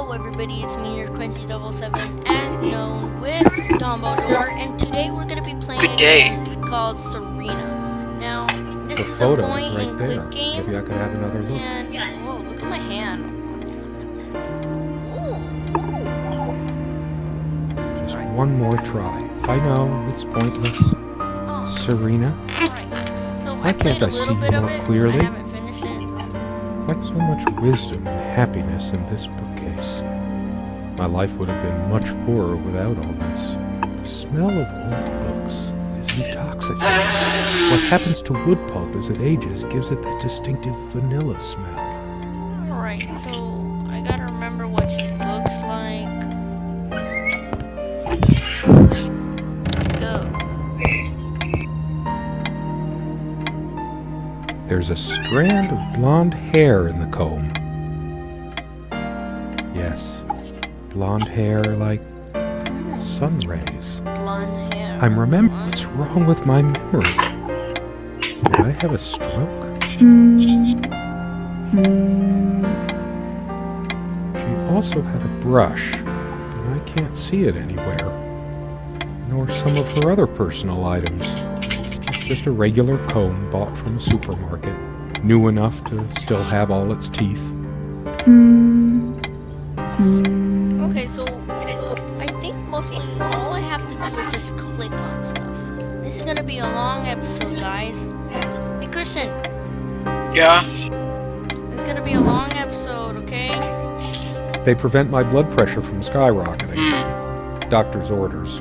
Hello everybody, it's me here, Quincy77, as known with dommbodoor, and today we're going to be playing a game called Serena. Now, this is a point and click game. Maybe I could have another look. And, whoa, look at my hand. Just one more try. I know, it's pointless. Oh. Serena? Alright, so Why can't I see you more clearly? I haven't finished it. Why so much wisdom and happiness in this bookcase? My life would have been much poorer without all this. The smell of old books is intoxicating. What happens to wood pulp as it ages gives it that distinctive vanilla smell. Alright, so I gotta remember what she looks like. Go. There's a strand of blonde hair in the comb. Yes, blonde hair like sun rays. Blonde hair. I'm remembering what's wrong with my memory. Did I have a stroke? She also had a brush, but I can't see it anywhere. Nor some of her other personal items. It's just a regular comb bought from a supermarket, new enough to still have all its teeth. Okay, so I think mostly all I have to do is just click on stuff. This is gonna be a long episode, guys. Hey, Christian. Yeah? It's gonna be a long episode, okay? They prevent my blood pressure from skyrocketing. Doctor's orders.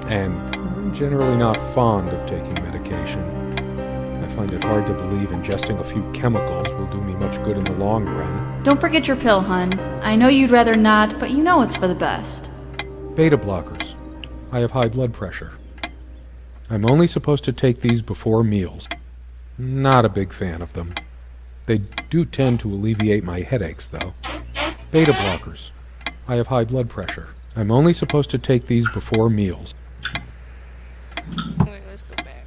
And I'm generally not fond of taking medication. I find it hard to believe ingesting a few chemicals will do me much good in the long run. Don't forget your pill, hun. I know you'd rather not, but you know it's for the best. Beta blockers. I have high blood pressure. I'm only supposed to take these before meals. Not a big fan of them. They do tend to alleviate my headaches, though. Beta blockers. I have high blood pressure. I'm only supposed to take these before meals. Wait, let's go back.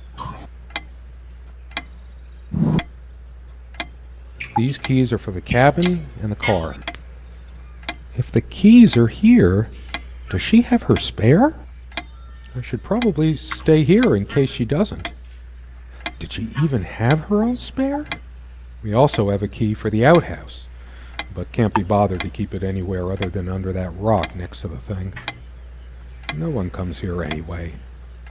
These keys are for the cabin and the car. If the keys are here, does she have her spare? I should probably stay here in case she doesn't. Did she even have her own spare? We also have a key for the outhouse, but can't be bothered to keep it anywhere other than under that rock next to the thing. No one comes here anyway.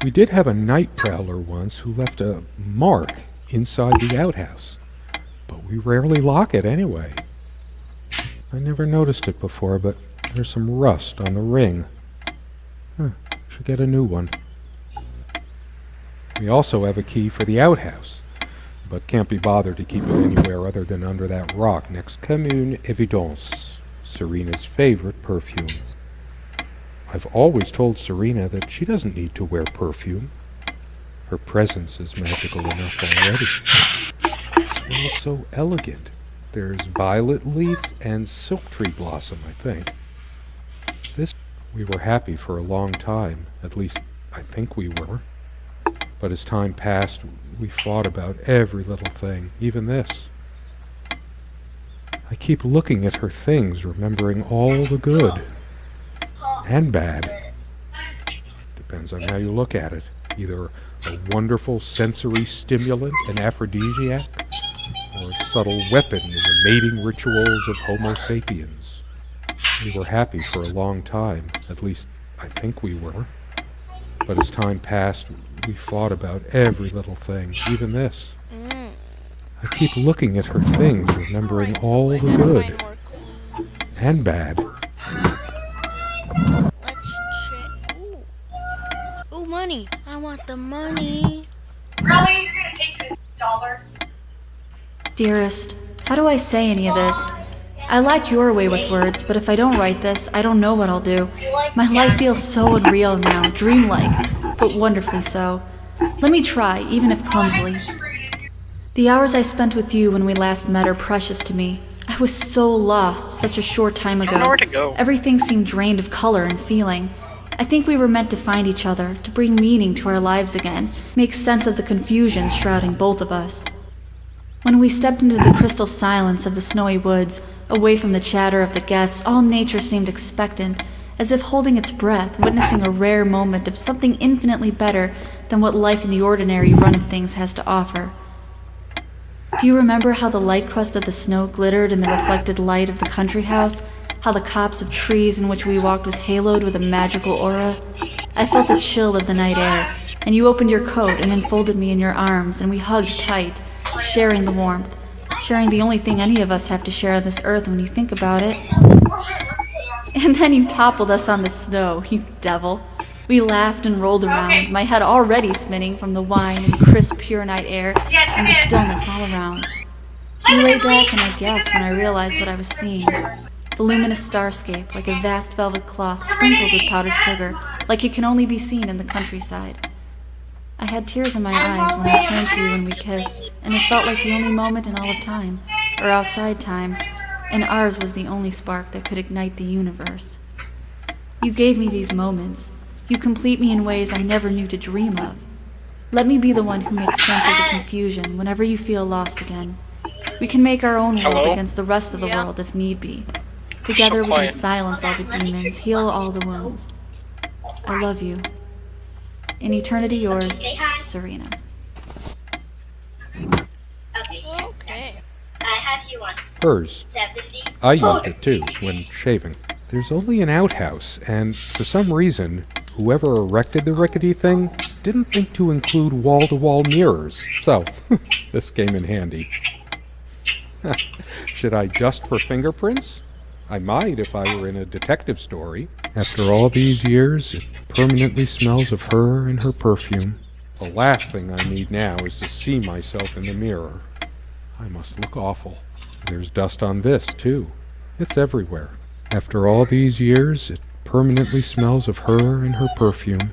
We did have a night prowler once who left a mark inside the outhouse, but we rarely lock it anyway. I never noticed it before, but there's some rust on the ring. Should get a new one. We also have a key for the outhouse, but can't be bothered to keep it anywhere other than under that rock next. Commune Evidence, Serena's favorite perfume. I've always told Serena that she doesn't need to wear perfume. Her presence is magical enough already. It smells so elegant. There's violet leaf and silk tree blossom, I think. We were happy for a long time. At least, I think we were. But as time passed, we fought about every little thing, even this. I keep looking at her things, remembering all the good. And bad. Depends on how you look at it. Either a wonderful sensory stimulant, an aphrodisiac, or a subtle weapon in the mating rituals of Homo sapiens. We were happy for a long time. At least, I think we were. But as time passed, we fought about every little thing, even this. I keep looking at her things, remembering all the good. And bad. Let's check. Ooh, money. I want the money. Really? You're gonna take this dollar? Dearest, how do I say any of this? I like your way with words, but if I don't write this, I don't know what I'll do. My life feels so unreal now, dreamlike, but wonderfully so. Let me try, even if clumsily. The hours I spent with you when we last met are precious to me. I was so lost such a short time ago. I don't know where to go. Everything seemed drained of color and feeling. I think we were meant to find each other, to bring meaning to our lives again, make sense of the confusion shrouding both of us. When we stepped into the crystal silence of the snowy woods, away from the chatter of the guests, all nature seemed expectant, as if holding its breath, witnessing a rare moment of something infinitely better than what life in the ordinary run of things has to offer. Do you remember how the light crust of the snow glittered in the reflected light of the country house? How the copse of trees in which we walked was haloed with a magical aura? I felt the chill of the night air, and you opened your coat and enfolded me in your arms, and we hugged tight, sharing the warmth, sharing the only thing any of us have to share on this earth when you think about it. And then you toppled us on the snow, you devil. We laughed and rolled around, my head already spinning from the wine and crisp, pure night air and the stillness all around. You lay back and I gasped when I realized what I was seeing. The luminous starscape, like a vast velvet cloth sprinkled with powdered sugar, like it can only be seen in the countryside. I had tears in my eyes when I turned to you and we kissed, and it felt like the only moment in all of time, or outside time, and ours was the only spark that could ignite the universe. You gave me these moments. You complete me in ways I never knew to dream of. Let me be the one who makes sense of the confusion whenever you feel lost again. We can make our own world against the rest of the world if need be. Together we can silence all the demons, heal all the wounds. I love you. In eternity yours, Serena. Okay. I have you on Hers. 70. I used it too, when shaving. There's only an outhouse, and for some reason, whoever erected the rickety thing didn't think to include wall-to-wall mirrors. So, this came in handy. Should I dust for fingerprints? I might if I were in a detective story. After all these years, it permanently smells of her and her perfume. The last thing I need now is to see myself in the mirror. I must look awful. There's dust on this, too. It's everywhere. After all these years, it permanently smells of her and her perfume.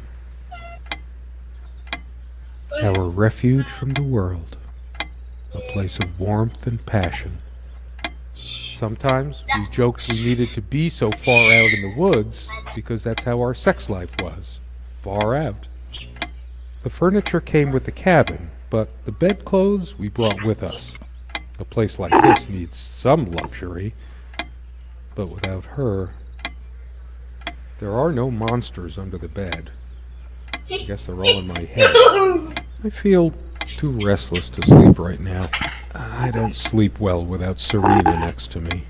Our refuge from the world. A place of warmth and passion. Sometimes we joked we needed to be so far out in the woods because that's how our sex life was. Far out. The furniture came with the cabin, but the bedclothes we brought with us. A place like this needs some luxury, but without her, there are no monsters under the bed. I guess they're all in my head. I feel too restless to sleep right now. I don't sleep well without Serena next to me.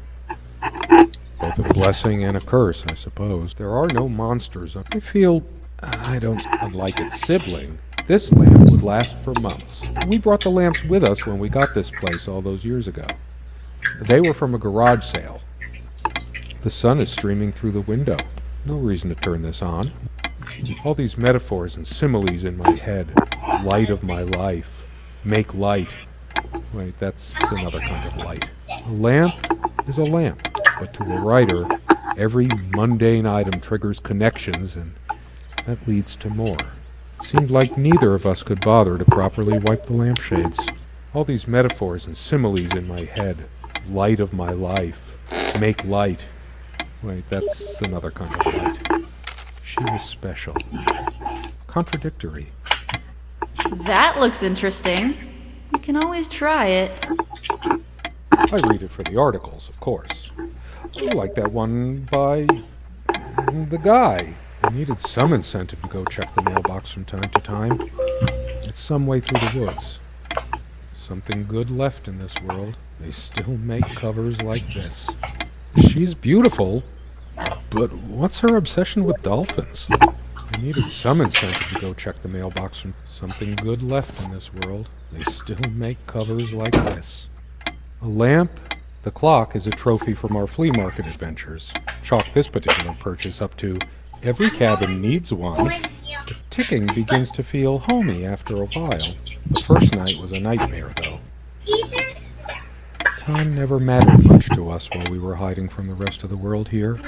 Both a blessing and a curse, I suppose. There are no monsters. I feel unlike its sibling, this lamp would last for months. We brought the lamps with us when we got this place all those years ago. They were from a garage sale. The sun is streaming through the window. No reason to turn this on. All these metaphors and similes in my head. Light of my life. Make light. Wait, that's another kind of light. A lamp is a lamp, but to a writer, every mundane item triggers connections, and that leads to more. It seemed like neither of us could bother to properly wipe the lampshades. All these metaphors and similes in my head. Light of my life. Make light. Wait, that's another kind of light. She was special. Contradictory. That looks interesting. You can always try it. I read it for the articles, of course. I like that one by the guy. I needed some incentive to go check the mailbox from time to time. It's some way through the woods. Something good left in this world. They still make covers like this. She's beautiful, but what's her obsession with dolphins? I needed some incentive to go check the mailbox from something good left in this world. They still make covers like this. A lamp. The clock is a trophy from our flea market adventures. Chalk this particular purchase up to every cabin needs one. The ticking begins to feel homey after a while. The first night was a nightmare, though. Time never mattered much to us while we were hiding from the rest of the world here.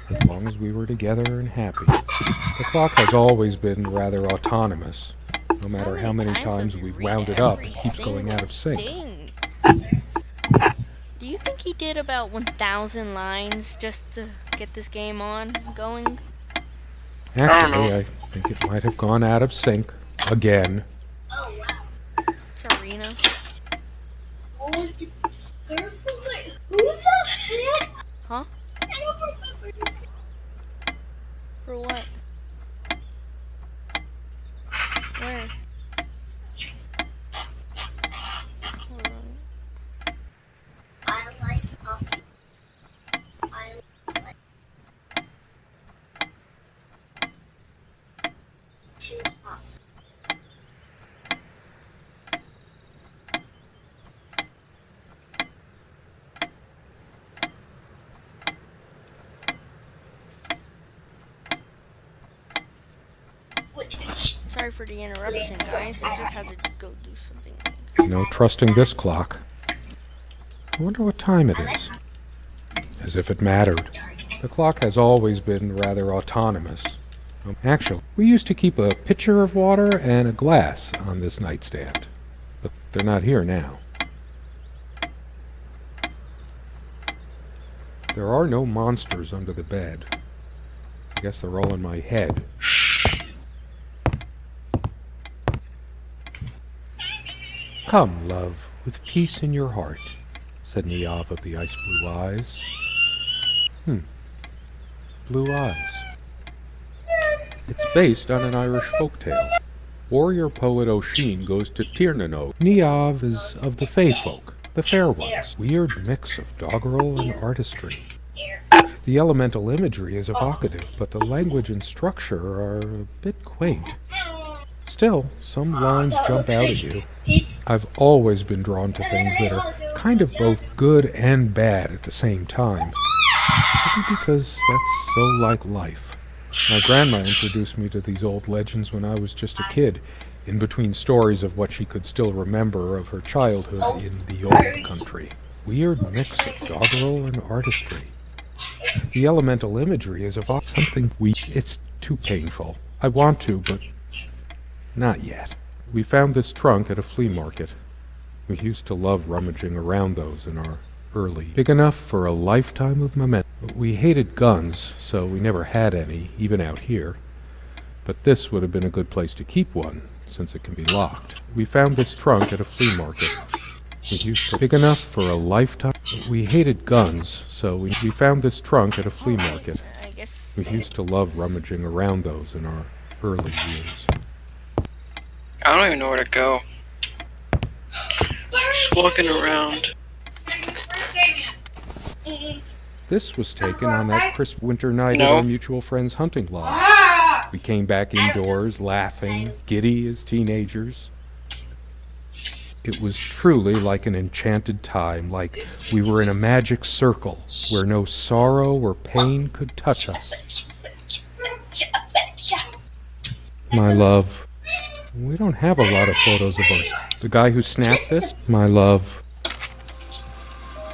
As long as we were together and happy. The clock has always been rather autonomous. No matter how many times we've wound it up, it keeps going out of sync. Do you think he did about 1,000 lines just to get this game going? Actually, I think it might have gone out of sync. Again. Serena. Huh? For what? Where? Hold on. Sorry for the interruption, guys. I just had to go do something. No trusting this clock. I wonder what time it is. As if it mattered. The clock has always been rather autonomous. Actually, we used to keep a pitcher of water and a glass on this nightstand. But they're not here now. There are no monsters under the bed. I guess they're all in my head. Come, love, with peace in your heart, said Niamh of the ice blue eyes. Blue eyes. It's based on an Irish folktale. Warrior poet O'Sheen goes to Tirnanog. Niamh is of the Fae folk, the fair ones. Weird mix of doggerel and artistry. The elemental imagery is evocative, but the language and structure are a bit quaint. Still, some lines jump out at you. I've always been drawn to things that are kind of both good and bad at the same time. Maybe because that's so like life. My grandma introduced me to these old legends when I was just a kid, in between stories of what she could still remember of her childhood in the old country. Weird mix of doggerel and artistry. The elemental imagery is about something it's too painful. I want to, but not yet. We found this trunk at a flea market. We used to love rummaging around those in our early. Big enough for a lifetime of memento. We hated guns, so we never had any, even out here. But this would have been a good place to keep one, since it can be locked. We found this trunk at a flea market. We used to big enough for a lifetime. We hated guns, so we found this trunk at a flea market. I guess We used to love rummaging around those in our early years. I don't even know where to go. Just walking around. This was taken on that crisp winter night at No. our mutual friend's hunting lodge. We came back indoors, laughing, giddy as teenagers. It was truly like an enchanted time, like we were in a magic circle where no sorrow or pain could touch us. My love, we don't have a lot of photos of us. The guy who snapped this? My love.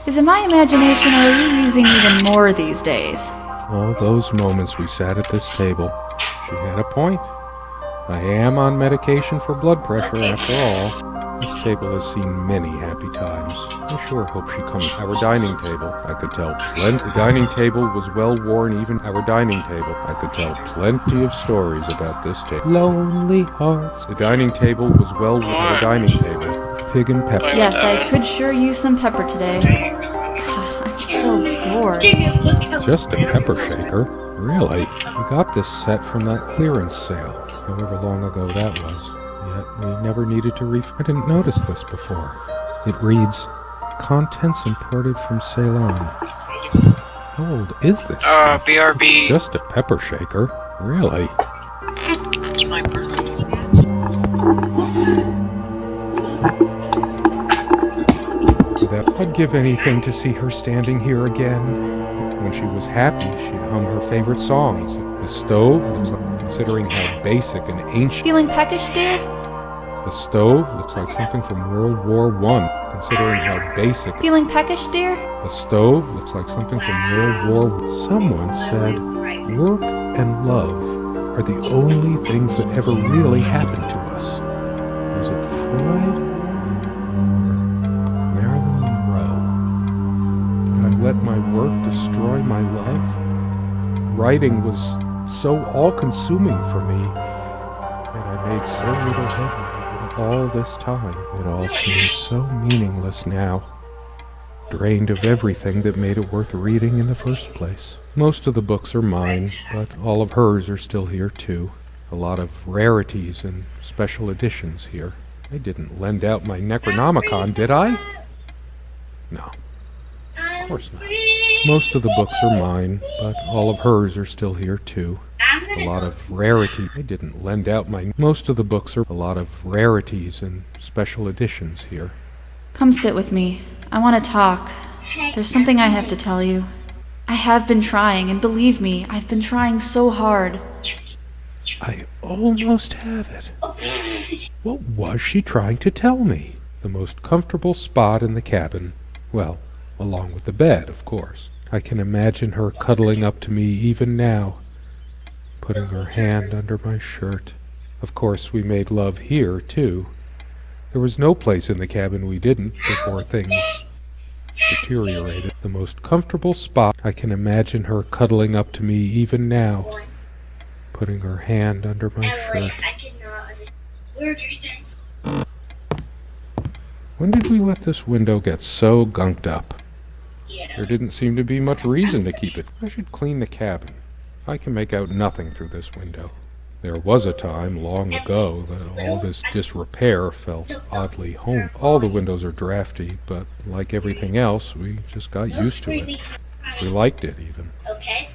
Is it my imagination, or are you using even more these days? All those moments we sat at this table. She had a point. I am on medication for blood pressure, after all. This table has seen many happy times. I sure hope she comes. Our dining table, I could tell plenty. The dining table was well worn, even our dining table. I could tell plenty of stories about this table. Lonely hearts. The dining table was well worn. Our dining table. Pig and pepper. Yes, I could sure use some pepper today. God, I'm so bored. Just a pepper shaker? Really? We got this set from that clearance sale, however long ago that was. Yet we never needed to I didn't notice this before. It reads, contents imported from Ceylon. How old is this? BRB. Just a pepper shaker? Really? It's my birthday. I'd give anything to see her standing here again. When she was happy, she'd hum her favorite songs. The stove looks like, considering how basic and ancient. Feeling peckish, dear? The stove looks like something from World War I, considering how basic. Feeling peckish, dear? The stove looks like something from World War. Someone said, work and love are the only things that ever really happened to us. Was it Freud? Let my work destroy my love? Writing was so all-consuming for me, and I made so little headway in all this time. It all seems so meaningless now. Drained of everything that made it worth reading in the first place. Most of the books are mine, but all of hers are still here too. A lot of rarities and special editions here. I didn't lend out my Necronomicon, did I? No. Of course not. Most of the books are mine, but all of hers are still here too. A lot of rarity. I didn't lend out my... Most of the books are a lot of rarities and special editions here. Come sit with me. I want to talk. There's something I have to tell you. I have been trying, and believe me, I've been trying so hard. I almost have it. What was she trying to tell me? The most comfortable spot in the cabin. Well, along with the bed, of course. I can imagine her cuddling up to me even now, putting her hand under my shirt. Of course, we made love here, too. There was no place in the cabin we didn't before things deteriorated. The most comfortable spot. I can imagine her cuddling up to me even now, putting her hand under my shirt. When did we let this window get so gunked up? There didn't seem to be much reason to keep it. I should clean the cabin. I can make out nothing through this window. There was a time, long ago, that all this disrepair felt oddly home. All the windows are drafty, but like everything else, we just got used to it. We liked it, even. Okay.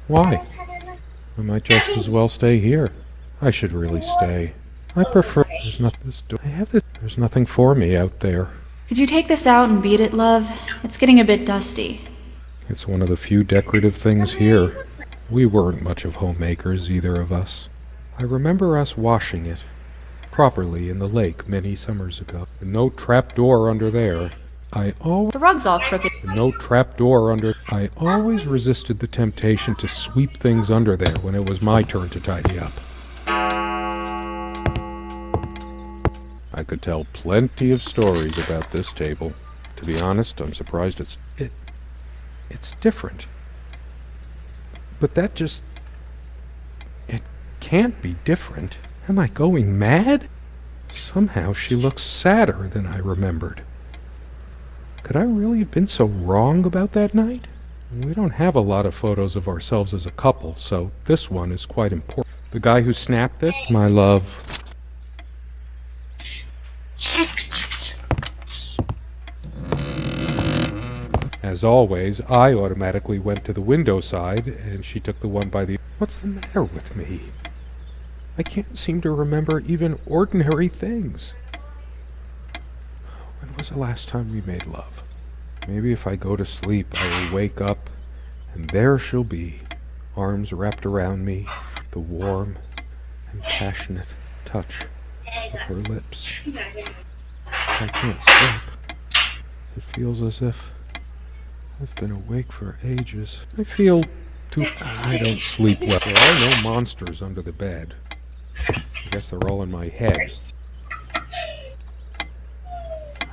Why? I might just as well stay here. I should really stay. I prefer... There's not this door. I have this... There's nothing for me out there. Could you take this out and beat it, love? It's getting a bit dusty. It's one of the few decorative things here. We weren't much of homemakers, either of us. I remember us washing it properly in the lake many summers ago. No trap door under there. The rug's all crooked. No trap door under... I always resisted the temptation to sweep things under there when it was my turn to tidy up. I could tell plenty of stories about this table. To be honest, I'm surprised it's different. But that just... It can't be different. Am I going mad? Somehow she looks sadder than I remembered. Could I really have been so wrong about that night? We don't have a lot of photos of ourselves as a couple, so this one is quite important. The guy who snapped this? My love. As always, I automatically went to the window side, and she took the one by the... What's the matter with me? I can't seem to remember even ordinary things. When was the last time we made love? Maybe if I go to sleep, I will wake up, and there she'll be, arms wrapped around me, the warm and passionate touch of her lips. I can't sleep. It feels as if I've been awake for ages. I feel too... I don't sleep well. There are no monsters under the bed. I guess they're all in my head.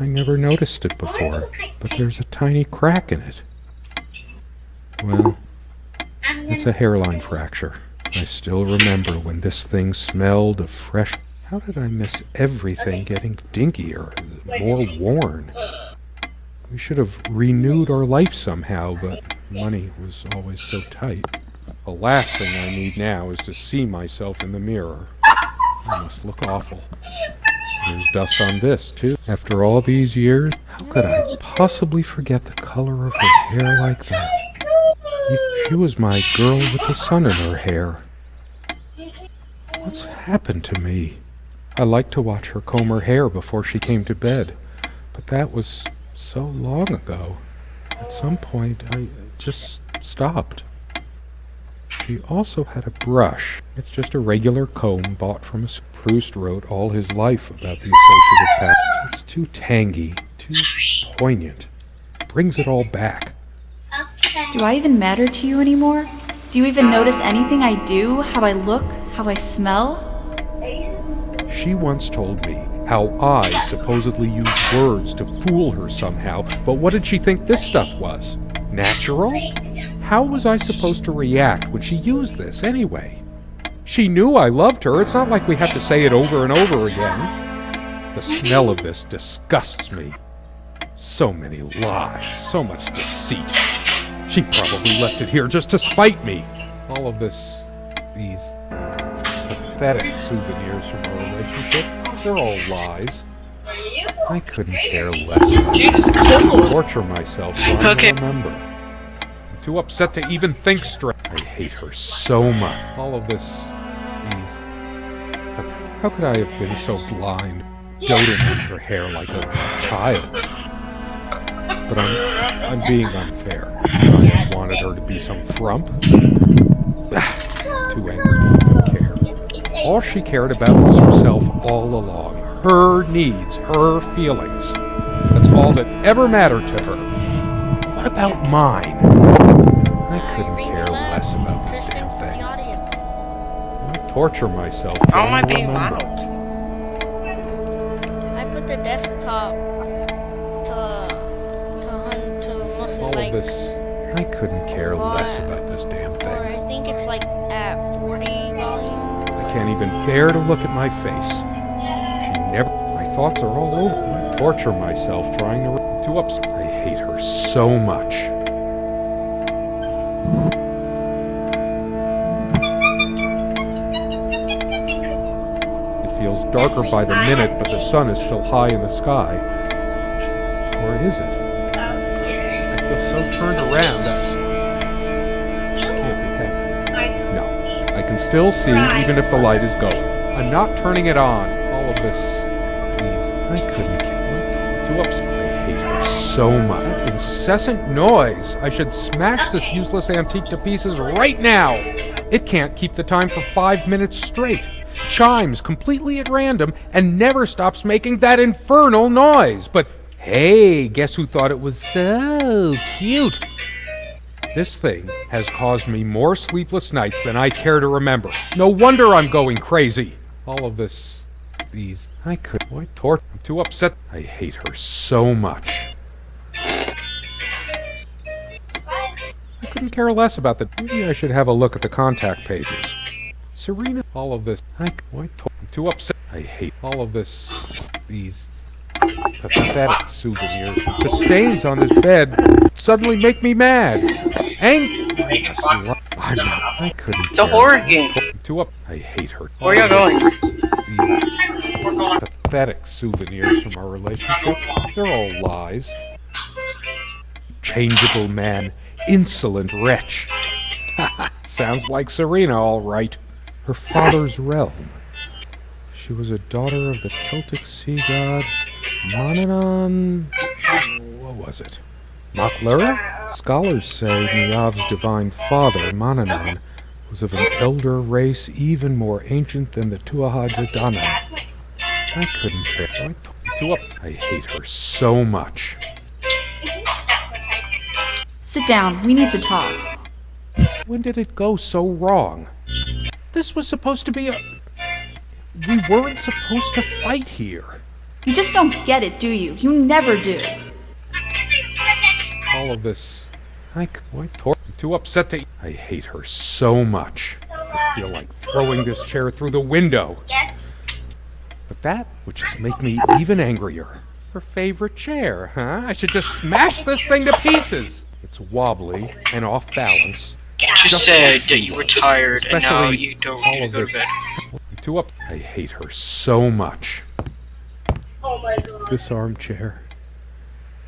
I never noticed it before, but there's a tiny crack in it. Well, it's a hairline fracture. I still remember when this thing smelled of fresh... How did I miss everything getting dinkier, more worn? We should have renewed our life somehow, but money was always so tight. The last thing I need now is to see myself in the mirror. I must look awful. There's dust on this, too. After all these years, how could I possibly forget the color of her hair like that? She was my girl with the sun in her hair. What's happened to me? I liked to watch her comb her hair before she came to bed, but that was so long ago. At some point, I just stopped. She also had a brush. It's just a regular comb bought from a... Proust wrote all his life about the associative pattern. It's too tangy, too poignant. Brings it all back. Do I even matter to you anymore? Do you even notice anything I do? How I look? How I smell? She once told me how I supposedly used words to fool her somehow, but what did she think this stuff was? natural? How was I supposed to react when she used this anyway? She knew I loved her. It's not like we have to say it over and over again. The smell of this disgusts me. So many lies, so much deceit. She probably left it here just to spite me. All of these pathetic souvenirs from our relationship, they're all lies. I couldn't care less about it. Torture myself trying to remember. I'm too upset to even think straight. I hate her so much. All of these... How could I have been so blind, doting on her hair like a child? But I'm being unfair. I wanted her to be some frump. Too angry to even care. All she cared about was herself all along. Her needs, her feelings. That's all that ever mattered to her. What about mine? I couldn't care less about this damn thing. I torture myself trying to remember. I put the desktop to mostly All of this, I couldn't care less about this damn thing. Or I think it's like at 40 volume. I can't even bear to look at my face. She never... My thoughts are all over. I torture myself trying to... Too upset. I hate her so much. It feels darker by the minute, but the sun is still high in the sky. Or is it? I feel so turned around. I can't be happy. No, I can still see even if the light is going. I'm not turning it on. All of this... I couldn't care. Too upset. I hate her so much. That incessant noise. I should smash this useless antique to pieces right now. It can't keep the time for 5 minutes straight. Chimes completely at random and never stops making that infernal noise. But hey, guess who thought it was so cute? This thing has caused me more sleepless nights than I care to remember. No wonder I'm going crazy. All of these... I could... I'm too upset. I hate her so much. I couldn't care less about the... Maybe I should have a look at the contact pages. Serena... All of this... I'm too upset. I hate all of these... pathetic souvenirs. The stains on this bed suddenly make me mad. I couldn't. It's a horror game. Too up. I hate her. Where are you going? These pathetic souvenirs from our relationship. They're all lies. Changeable man. Insolent wretch. Sounds like Serena, all right. Her father's realm. She was a daughter of the Celtic sea god Manannán. What was it? Maclura? Scholars say Niamh's divine father, Manannán, was of an elder race even more ancient than the Tuatha Danann. I couldn't care. I hate her so much. Sit down. We need to talk. When did it go so wrong? This was supposed to be a... We weren't supposed to fight here. You just don't get it, do you? You never do. All of this... I'm too upset to... I hate her so much. I feel like throwing this chair through the window. Yes. But that would just make me even angrier. Her favorite chair, huh? I should just smash this thing to pieces. It's wobbly and off balance. Just said that you were tired and now Especially you don't all need to of go to this. bed. Too up. I hate her so much. Oh my god. This armchair.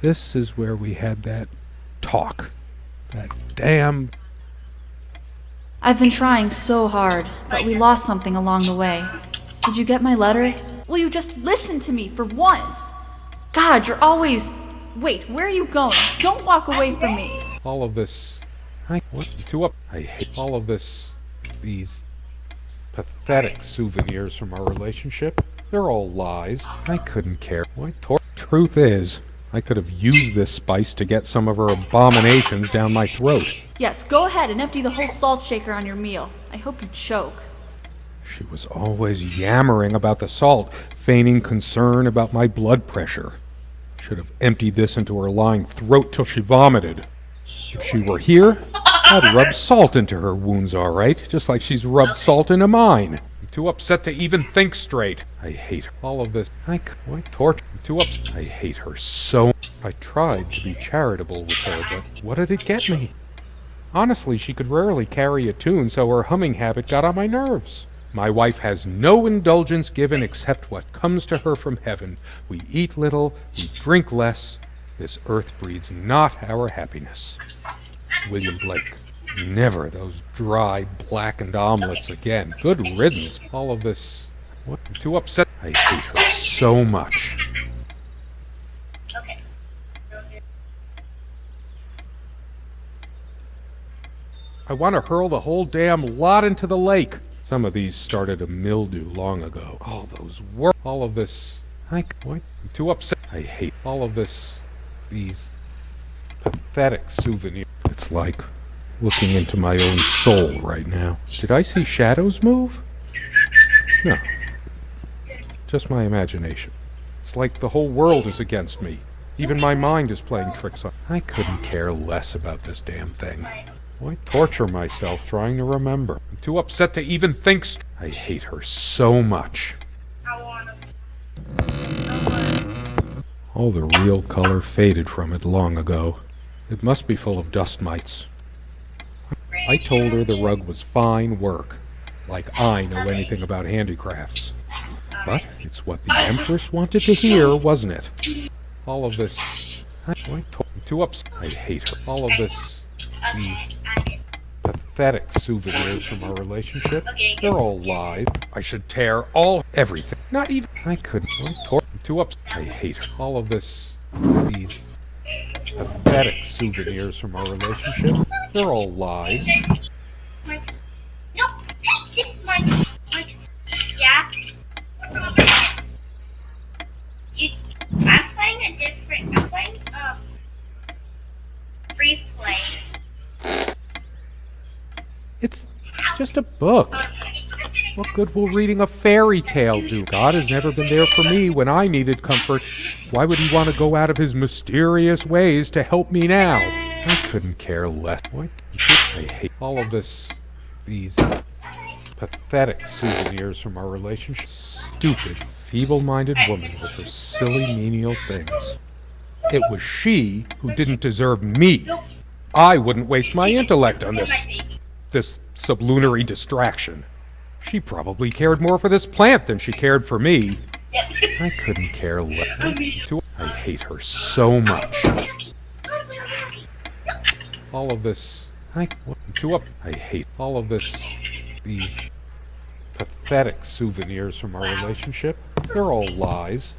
This is where we had that talk. That damn... I've been trying so hard, but we lost something along the way. Did you get my letter? Will you just listen to me for once? God, you're always... Wait, where are you going? Don't walk away from me. All of this... Too up. I hate all of this... These... pathetic souvenirs from our relationship. They're all lies. I couldn't care. Truth is, I could have used this spice to get some of her abominations down my throat. Yes, go ahead and empty the whole salt shaker on your meal. I hope you choke. She was always yammering about the salt, feigning concern about my blood pressure. Should have emptied this into her lying throat till she vomited. If she were here, I'd rub salt into her wounds, all right, just like she's rubbed salt into mine. I'm too upset to even think straight. I hate all of this. Why torture? I'm too upset. I hate her so. I tried to be charitable with her, but what did it get me? Honestly, she could rarely carry a tune, so her humming habit got on my nerves. My wife has no indulgence given except what comes to her from heaven. We eat little, we drink less. This earth breeds not our happiness. William Blake. Never those dry, blackened omelets again. Good riddance. All of this. What? I'm too upset. I hate her so much. Okay. I want to hurl the whole damn lot into the lake. Some of these started a mildew long ago. All those work. All of this. What? I'm too upset. I hate all of this. These pathetic souvenirs. It's like looking into my own soul right now. Did I see shadows move? No. Just my imagination. It's like the whole world is against me. Even my mind is playing tricks on. I couldn't care less about this damn thing. Why torture myself trying to remember? I'm too upset to even think. I hate her so much. All the real color faded from it long ago. It must be full of dust mites. I told her the rug was fine work, like I know anything about handicrafts. But it's what the Empress wanted to hear, wasn't it? All of this. I'm too upset. I hate her. All of this. These pathetic souvenirs from our relationship. They're all lies. I should tear everything. Not even. I couldn't. I'm too upset. I hate her. All of this. These pathetic souvenirs from our relationship. They're all lies. No, this one. Yeah. I'm playing a different. I'm playing free play. It's just a book. What good will reading a fairy tale do? God has never been there for me when I needed comfort. Why would he want to go out of his mysterious ways to help me now? I couldn't care less. What? I hate all of this. These pathetic souvenirs from our relationship. Stupid, feeble-minded woman with her silly, menial things. It was she who didn't deserve me. I wouldn't waste my intellect on this sublunary distraction. She probably cared more for this plant than she cared for me. I couldn't care less. I hate her so much. All of this. I hate all of this. These pathetic souvenirs from our relationship. They're all lies.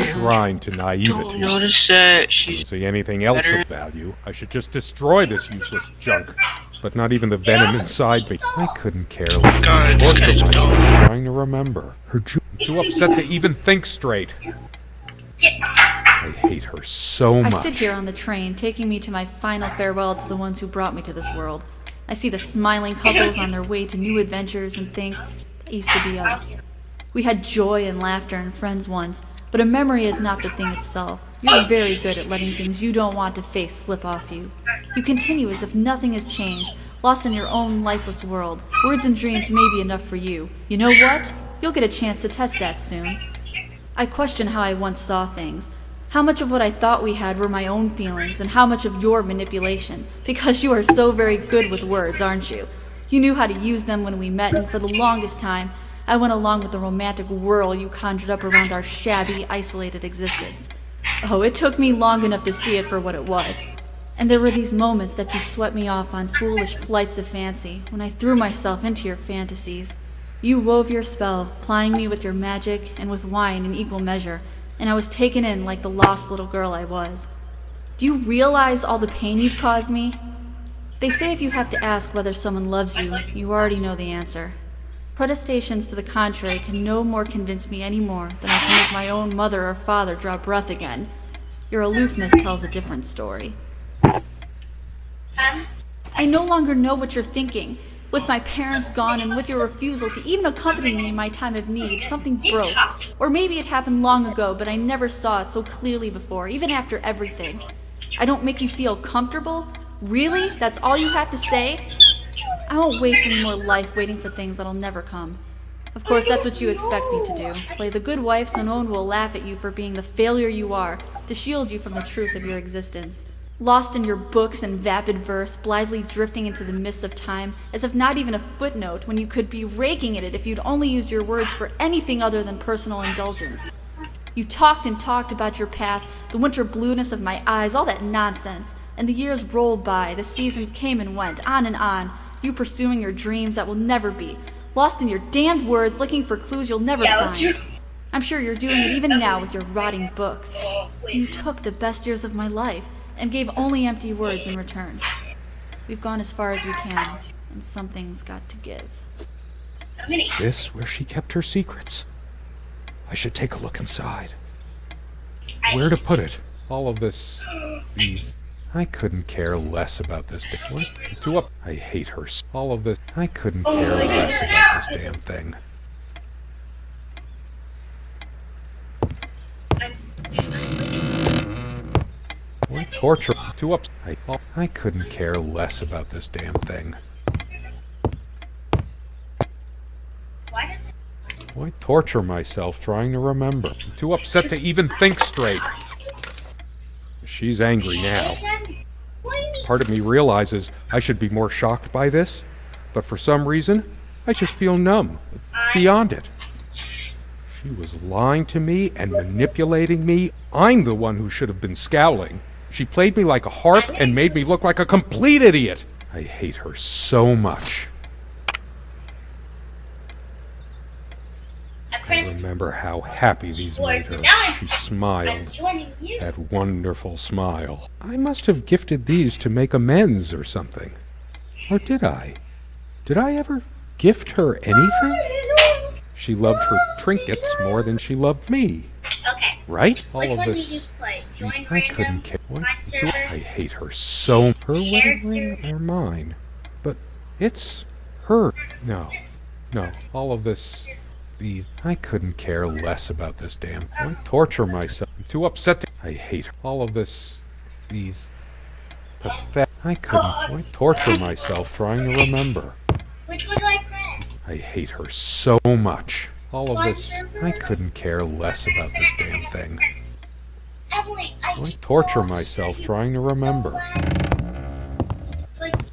Shrine to naivety. Don't notice that she's Don't see anything else of value. I should just destroy this useless junk. But not even the venom inside me. I couldn't care less. God, Torture this guy's myself dumb. trying to remember. I'm too upset to even think straight. I hate her so I much. sit here on the train, taking me to my final farewell to the ones who brought me to this world. I see the smiling couples on their way to new adventures and think, that used to be us. We had joy and laughter and friends once, but a memory is not the thing itself. You're very good at letting things you don't want to face slip off you. You continue as if nothing has changed, lost in your own lifeless world. Words and dreams may be enough for you. You know what? You'll get a chance to test that soon. I question how I once saw things. How much of what I thought we had were my own feelings, and how much of your manipulation, because you are so very good with words, aren't you? You knew how to use them when we met, and for the longest time, I went along with the romantic whirl you conjured up around our shabby, isolated existence. Oh, it took me long enough to see it for what it was. And there were these moments that you swept me off on foolish flights of fancy, when I threw myself into your fantasies. You wove your spell, plying me with your magic and with wine in equal measure, and I was taken in like the lost little girl I was. Do you realize all the pain you've caused me? They say if you have to ask whether someone loves you, you already know the answer. Protestations to the contrary can no more convince me any more than I can make my own mother or father draw breath again. Your aloofness tells a different story. I no longer know what you're thinking. With my parents gone and with your refusal to even accompany me in my time of need, something broke. Or maybe it happened long ago, but I never saw it so clearly before, even after everything. I don't make you feel comfortable? Really? That's all you have to say? I won't waste any more life waiting for things that'll never come. Of course, that's what you expect me to do. Play the good wife so no one will laugh at you for being the failure you are, to shield you from the truth of your existence. Lost in your books and vapid verse, blithely drifting into the mists of time, as if not even a footnote, when you could be raking at it if you'd only used your words for anything other than personal indulgence. You talked and talked about your path, the winter blueness of my eyes, all that nonsense. And the years rolled by, the seasons came and went, on, you pursuing your dreams that will never be, lost in your damned words, looking for clues you'll never find. I'm sure you're doing it even now with your rotting books. You took the best years of my life, and gave only empty words in return. We've gone as far as we can, and something's got to give. Is this where she kept her secrets? I should take a look inside. Where to put it? All of this... these... I couldn't care less about this. What? Two up. I hate her. All of this... I couldn't care less about this damn thing. What torture? Two up. I couldn't care less about this damn thing. Why torture myself trying to remember? I'm too upset to even think straight. She's angry now. Part of me realizes I should be more shocked by this, but for some reason, I just feel numb, beyond it. She was lying to me and manipulating me. I'm the one who should have been scowling. She played me like a harp and made me look like a complete idiot. I hate her so much. I remember how happy these made her. She smiled. That wonderful smile. I must have gifted these to make amends or something. Or did I? Did I ever gift her anything? She loved her trinkets more than she loved me. Okay. Right? All Which of one this... did you play? Join I random, couldn't care. What? my server, I hate her so... Her wedding ring or mine? But it's her. No. All of this... these... I couldn't care less about this damn... Why torture myself? I'm too upset to... I hate her. All of this... these... pathetic... I couldn't... Why torture myself trying to remember? Which one do I press? I hate her so much. All of this... I couldn't care less about this damn thing. Emily, Why torture myself trying to remember?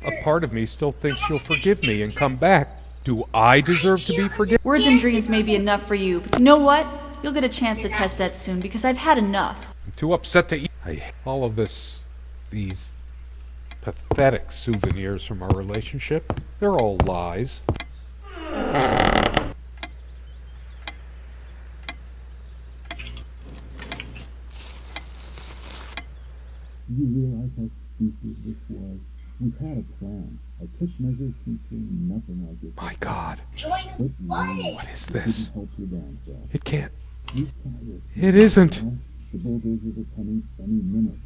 A part of me still thinks she'll forgive me and come back. Do I deserve to be forgiven? Words and dreams may be enough for you, but you know what? You'll get a chance to test that soon, because I've had enough. I'm too upset to eat. I hate all of this... these... pathetic souvenirs from our relationship. They're all lies. You realize how stupid this was? We had a plan. I took measures to ensure nothing like this. My God. Join But what? What is couldn't this? help your damn self. It can't... You tried it. It isn't. Now, the bulldozers are coming any minute.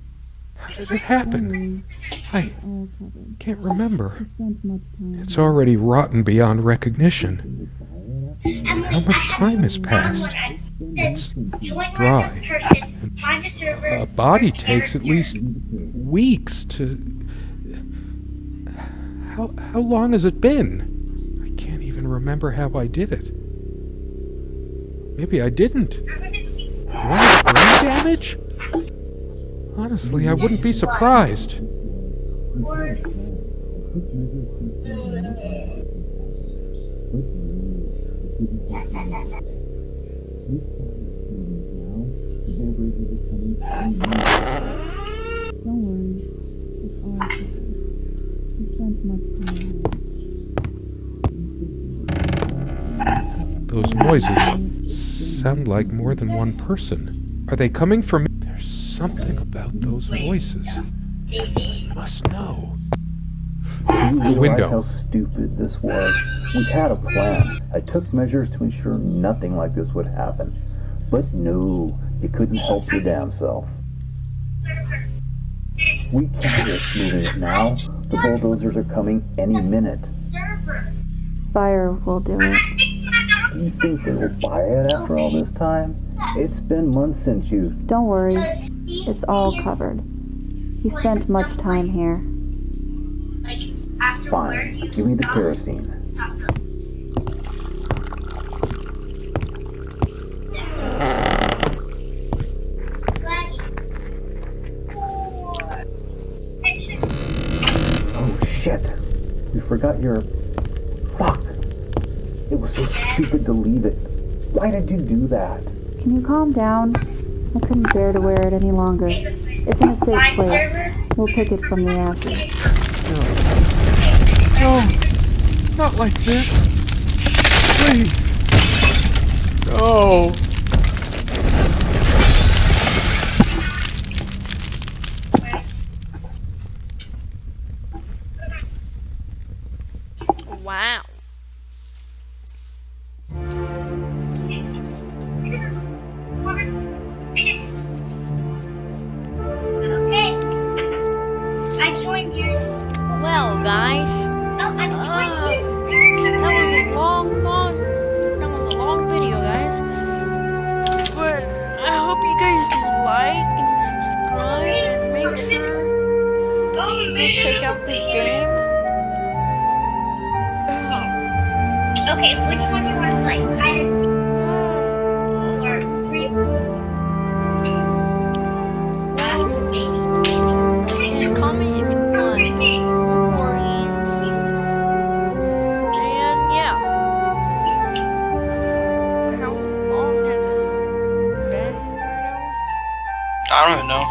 How did it happen? I can't remember. It's already rotten beyond recognition. How much time has passed? It's dry. Find a server. A body takes at least weeks to... How long has it been? I can't even remember how I did it. Maybe I didn't. Do I have brain damage? Honestly, I wouldn't be surprised. Don't worry, it's all okay. You spent much time with Those noises sound like more than one person. Are they coming from me? There's something about those voices. I must know. You The window. realize how stupid this was? We had a plan. I took measures to ensure nothing like this would happen. But no, you couldn't help your damn self. We can't risk moving it now. The bulldozers are coming any minute. Fire will do it. Do you think they will buy it after all this time? It's been months since you... Don't worry, it's all covered. He spent much time here. Fine, give me the kerosene. Oh shit, you forgot your... Fuck! It was so stupid to leave it. Why did you do that? Can you calm down? I couldn't bear to wear it any longer. It's in a safe place. We'll pick it from the ashes. No, not like this. Please. No. Wow. Okay. I joined yours. Well, guys, No, I joined yours. that was a long video, guys. But I hope you guys like and subscribe and make sure to go check out this game. Okay, which one do you want to play? Hide and seek or free? And comment if you want more hands. And yeah. So how long has it been now? I don't even know.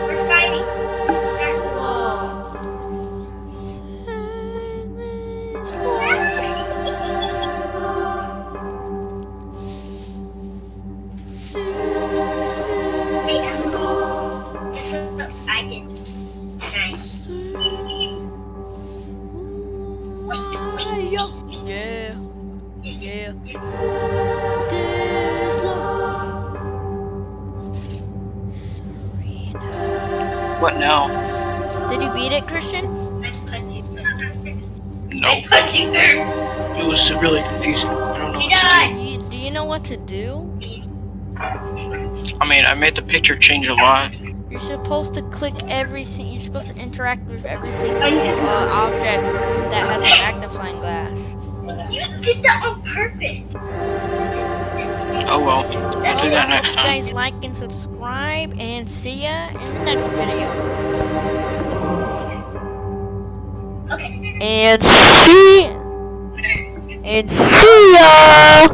We're fighting. Start This was what I did tonight. Yeah. This love. Serena. What now? Did you beat it, Christian? I punch you. Nope. Punch you there. It was really confusing. I don't know He what to died. Do you know what to do? do. I mean, I made the picture change a lot. You're supposed to click you're supposed to interact with every single object that has a magnifying glass. You did that on purpose. Oh well. I'll do that next You time. guys like and subscribe, and see ya in the next video. Okay. And see ya.